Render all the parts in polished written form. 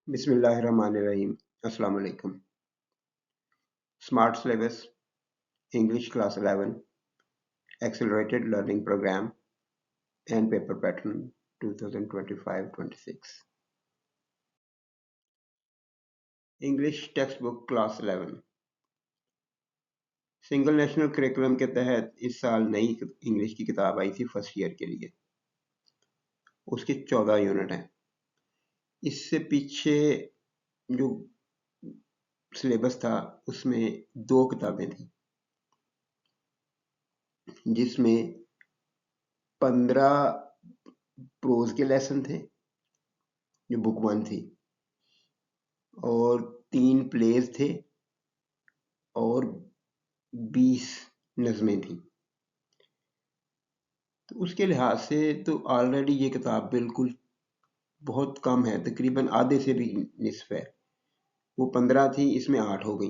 बिस्मिल्लाहिर्रहमानिर्रहीम। अस्सलाम वालेकुम। Smart syllabus English class 11 accelerated learning program and paper pattern 2025-26 English text book class 11 single national curriculum के तहत इस साल नई इंग्लिश की किताब आई थी फर्स्ट ईयर के लिए। उसके 14 यूनिट हैं। इससे पीछे जो सिलेबस था उसमें 2 किताबें थी जिसमें 15 प्रोज के लेसन थे जो बुक 1 थी और 3 प्लेज थे और 20 नज़में थी। तो उसके लिहाज से तो ऑलरेडी ये किताब बिल्कुल बहुत कम है, तकरीबन आधे से भी निसफ है। वो 15 थी, इसमें 8 हो गई।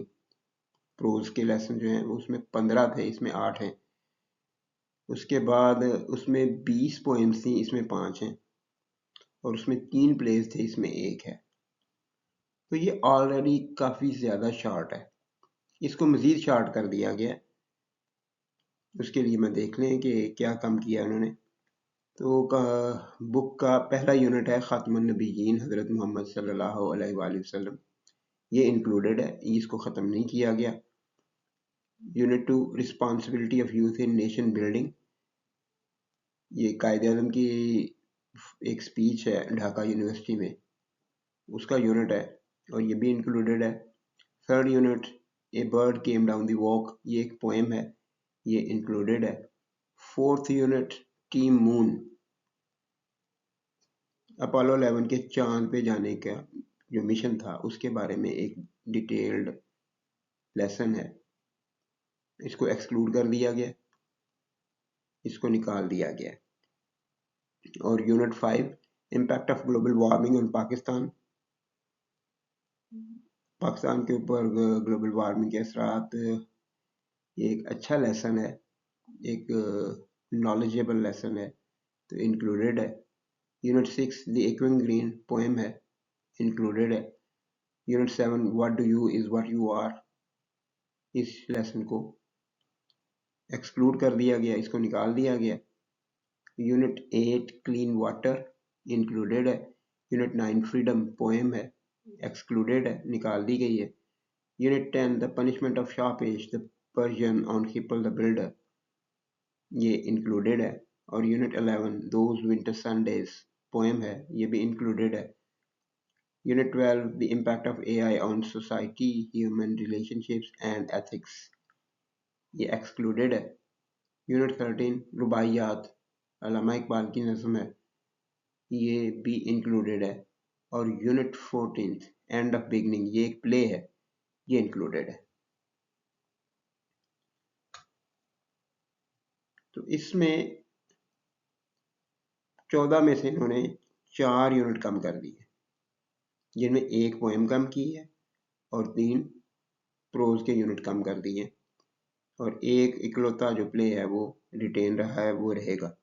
प्रोज के लेसन जो हैं उसमें 15 थे, इसमें 8 हैं। उसके बाद उसमें 20 पोएम्स थी, इसमें 5 हैं और उसमें 3 प्लेज थे, इसमें 1 है। तो ये ऑलरेडी काफ़ी ज़्यादा शॉर्ट है। इसको मज़ीद शॉर्ट कर दिया गया। उसके लिए मैं देख लें कि क्या कम किया उन्होंने। तो बुक का पहला यूनिट है ख़ातमुन नबीयीन हज़रत मोहम्मद सल्लल्लाहु अलैहि वसल्लम। ये इंक्लूडेड है, इसको ख़त्म नहीं किया गया। Unit 2 responsibility of youth in nation building. ये कायदे आज़म की एक स्पीच है ढाका यूनिवर्सिटी में, उसका यूनिट है और ये भी इंक्लूडेड है। Third unit A bird came down the walk, ये एक पोएम है, ये इंक्लूडेड है। Fourth unit team moon, Apollo 11 के चांद पे जाने का जो मिशन था उसके बारे में एक डिटेल्ड लेसन है। इसको एक्सक्लूड कर दिया गया, इसको निकाल दिया गया। और unit 5 impact of global warming on Pakistan, Pakistan के ऊपर ग्लोबल वार्मिंग के असरात, ये एक अच्छा लेसन है, एक नॉलेजेबल लेसन है, तो इंक्लूडेड है। Unit 6 the aching green poem है, इंक्लूडेड है। Unit 7 what do you is what you are, इस लेसन को एक्सक्लूड कर दिया गया, इसको निकाल दिया गया। यूनिट 8 क्लीन वाटर इंक्लूडेड है। यूनिट 9 फ्रीडम पोएम है, एक्सक्लूडेड है, निकाल दी गई है। Unit 10 the punishment of Sharpesh the Persian on Hippel the builder, ये इंक्लूडेड है। और unit 11 those winter Sundays poem है, ये भी इंक्लूडेड है। Unit 12 the impact of AI on society human relationships and ethics, ये एक्सक्लूडेड है। यूनिट 13 रुबाइयात अल्लामा इकबाल की नज़्म है, ये भी इंक्लूडेड है। और यूनिट 14 एंड ऑफ बिगनिंग, ये एक प्ले है, ये इंक्लूडेड है। तो इसमें 14 में से इन्होंने 4 यूनिट कम कर दिए, जिनमें एक पोएम कम की है और 3 प्रोज के यूनिट कम कर दिए और एक इकलौता जो प्ले है वो रिटेन रहा है, वो रहेगा।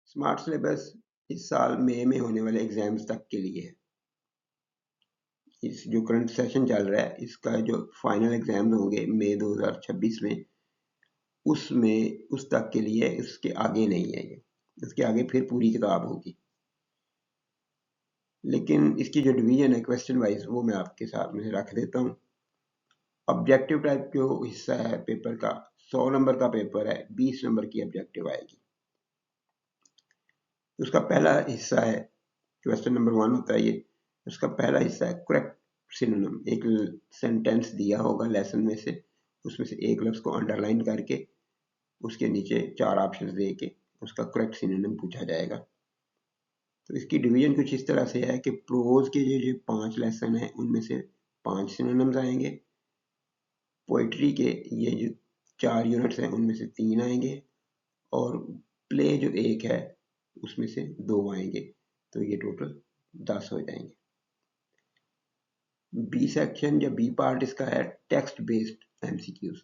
स्मार्ट सिलेबस इस साल मई में होने वाले एग्जाम्स तक के लिए है। इस जो करंट सेशन चल रहा है इसका जो फाइनल एग्जाम होंगे मई 2026 में, उसमें उस तक के लिए, इसके आगे नहीं है ये, इसके आगे फिर पूरी किताब होगी। लेकिन इसकी जो डिवीजन है क्वेश्चन वाइज वो मैं आपके सामने रख देता हूँ। ऑब्जेक्टिव टाइप जो हिस्सा है पेपर का, 100 नंबर का पेपर है, 20 नंबर की ऑब्जेक्टिव आएगी। उसका पहला हिस्सा है, क्वेश्चन नंबर 1 होता है ये, उसका पहला हिस्सा है करेक्ट सिनोनिम। एक सेंटेंस दिया होगा लेसन में से, उसमें से एक लफ्ज को अंडरलाइन करके उसके नीचे 4 ऑप्शंस दे के उसका करेक्ट सिनोनिम पूछा जाएगा। तो इसकी डिवीजन कुछ इस तरह से है कि प्रोज के जो 5 लेसन है उनमें से 5 सिनोनिम्स आएंगे, पोइट्री के ये जो 4 यूनिट्स हैं उनमें से 3 आएंगे और प्ले जो एक है उसमें से 2 आएंगे, तो ये टोटल 10 हो जाएंगे। बी सेक्शन या बी पार्ट इसका है टेक्स्ट बेस्ड एमसीक्यूज।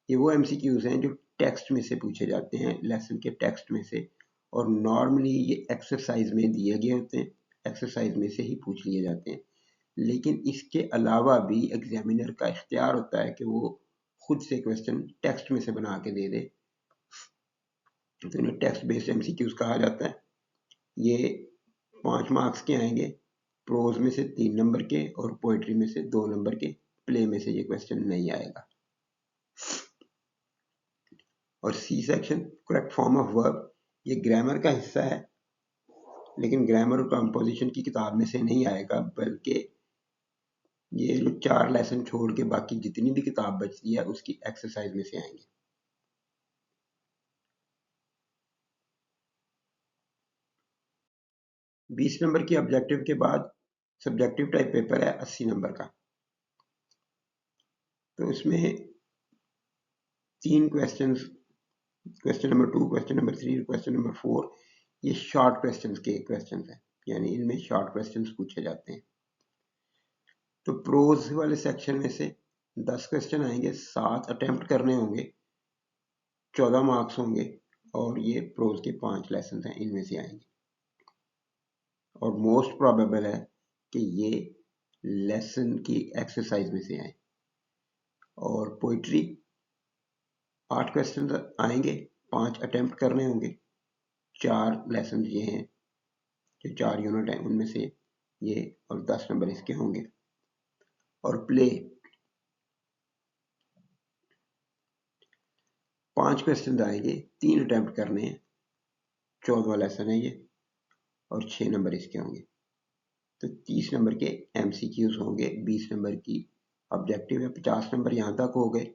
ये वो एमसीक्यूज हैं जो टेक्स्ट में से पूछे जाते हैं, लेसन के टेक्स्ट में से, और नॉर्मली ये एक्सरसाइज में दिए गए होते हैं। एक्सरसाइज में से ही पूछ लिए जाते हैं। लेकिन इसके अलावा भी एग्जामिनर का इख्तियार होता है कि वो खुद से क्वेश्चन टेक्स्ट में से बना के दे दे, तो इन्हें टेक्स्ट बेस्ड एमसीक्यूज कहा जाता है। ये 5 मार्क्स के आएंगे, प्रोज में से 3 नंबर के और पोइट्री में से 2 नंबर के, प्ले में से ये क्वेश्चन नहीं आएगा। और C section, correct form of verb, ये ग्रामर का हिस्सा है, लेकिन ग्रामर और कंपोजिशन की किताब में से नहीं आएगा, बल्कि ये जो 4 लेसन छोड़ के बाकी जितनी भी किताब बचती है उसकी एक्सरसाइज में से आएंगे। बीस नंबर की ऑब्जेक्टिव के बाद सब्जेक्टिव टाइप पेपर है 80 नंबर का। तो इसमें 3 questions, question number 2, question number 3, question number 4, ये शॉर्ट क्वेश्चंस के क्वेश्चंस हैं, यानी इनमें शॉर्ट क्वेश्चंस पूछे जाते हैं। तो प्रोज वाले सेक्शन में से 10 क्वेश्चन आएंगे, 7 अटेम्प्ट करने होंगे, 14 मार्क्स होंगे, और ये प्रोज के 5 लेसन हैं, इनमें से आएंगे। और मोस्ट प्रोबेबल है कि ये लेसन की एक्सरसाइज में से आए। और पोइट्री 8 क्वेश्चन आएंगे, 5 अटेम्प्ट करने होंगे, 4 लेसन ये हैं, जो 4 यूनिट हैं उनमें से ये, और 10 नंबर इसके होंगे। और प्ले 5 क्वेश्चन आएंगे, 3 अटेम्प्ट करने हैं, 14वां लेसन है ये, और 6 नंबर इसके होंगे। तो 30 नंबर के एमसीक्यूज होंगे, 20 नंबर की ऑब्जेक्टिव है, 50 नंबर यहाँ तक हो गए।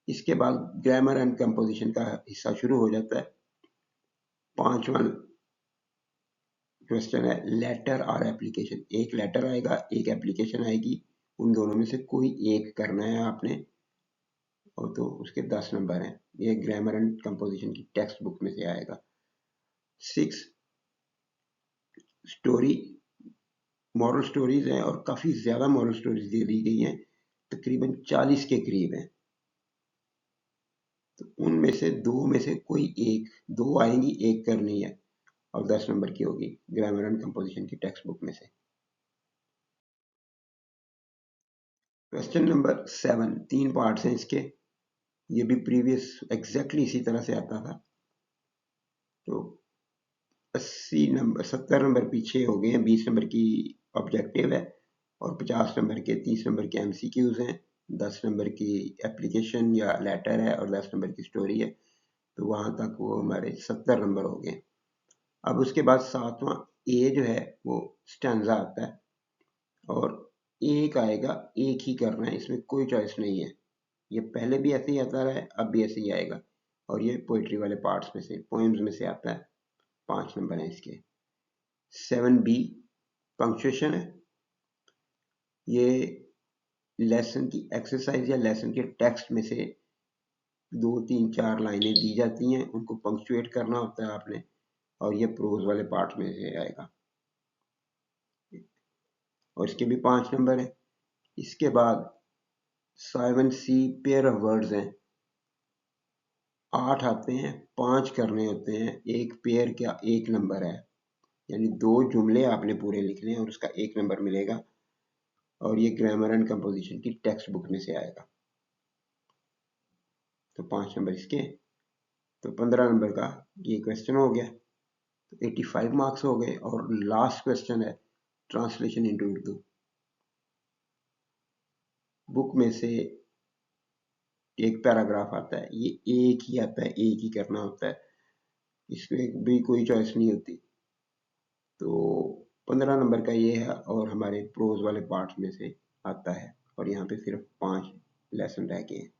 इसके बाद ग्रामर एंड कंपोजिशन का हिस्सा शुरू हो जाता है। 5वां क्वेश्चन है लेटर और एप्लीकेशन। एक लेटर आएगा, एक एप्लीकेशन आएगी, उन दोनों में से कोई एक करना है आपने, और तो उसके 10 नंबर हैं। ये ग्रामर एंड कंपोजिशन की टेक्स्ट बुक में से आएगा। 6 स्टोरी, मॉरल स्टोरीज हैं, और काफ़ी ज़्यादा मॉरल स्टोरीज दे दी गई हैं, तकरीबन 40 के करीब हैं। तो उनमें से 2 में से कोई एक, 2 आएंगी, एक करनी है, और 10 नंबर की होगी ग्रामर एंड कंपोजिशन की टेक्स्ट बुक में से। क्वेश्चन नंबर 7, 3 पार्ट्स हैं इसके, ये भी प्रीवियस एग्जैक्टली इसी तरह से आता था। तो 80 नंबर, 70 नंबर पीछे हो गए हैं, 20 नंबर की ऑब्जेक्टिव है, और 50 नंबर के, 30 नंबर के एमसीक्यूज हैं, 10 नंबर की एप्लीकेशन या लेटर है, और 10 नंबर की स्टोरी है। तो वहां तक वो हमारे 70 नंबर हो गए। अब उसके बाद 7वां ए जो है वो स्टैंजा आता है, और एक आएगा, एक ही करना है, इसमें कोई चॉइस नहीं है। ये पहले भी ऐसे ही आता रहा है, अब भी ऐसे ही आएगा, और ये पोइट्री वाले पार्ट्स में से, पोएम्स में से आता है। 5 नंबर हैं इसके। 7B पंक्चुएशन है, ये लेसन की एक्सरसाइज या लेसन के टेक्स्ट में से 2, 3, 4 लाइनें दी जाती हैं, उनको पंक्चुएट करना होता है आपने, और ये प्रोज वाले पार्ट में से आएगा, और इसके भी 5 नंबर हैं। इसके बाद 7C पेयर ऑफ वर्ड्स हैं, 8 आते हैं, 5 करने होते हैं, एक पेयर का 1 नंबर है, यानी 2 जुमले आपने पूरे लिखने हैं और उसका 1 नंबर मिलेगा, और ये ग्रामर एंड कंपोजिशन की टेक्स्ट बुक में से आएगा। तो 5 नंबर इसके। तो 15 नंबर का ये क्वेश्चन हो गया, तो 85 मार्क्स हो गए। और लास्ट क्वेश्चन है ट्रांसलेशन इनटू उर्दू। बुक में से एक पैराग्राफ आता है, ये एक ही आता है, एक ही करना होता है, इसमें भी कोई चॉइस नहीं होती। तो 15 नंबर का ये है, और हमारे प्रोज वाले पार्ट में से आता है, और यहाँ पे सिर्फ 5 लेसन रह गए हैं।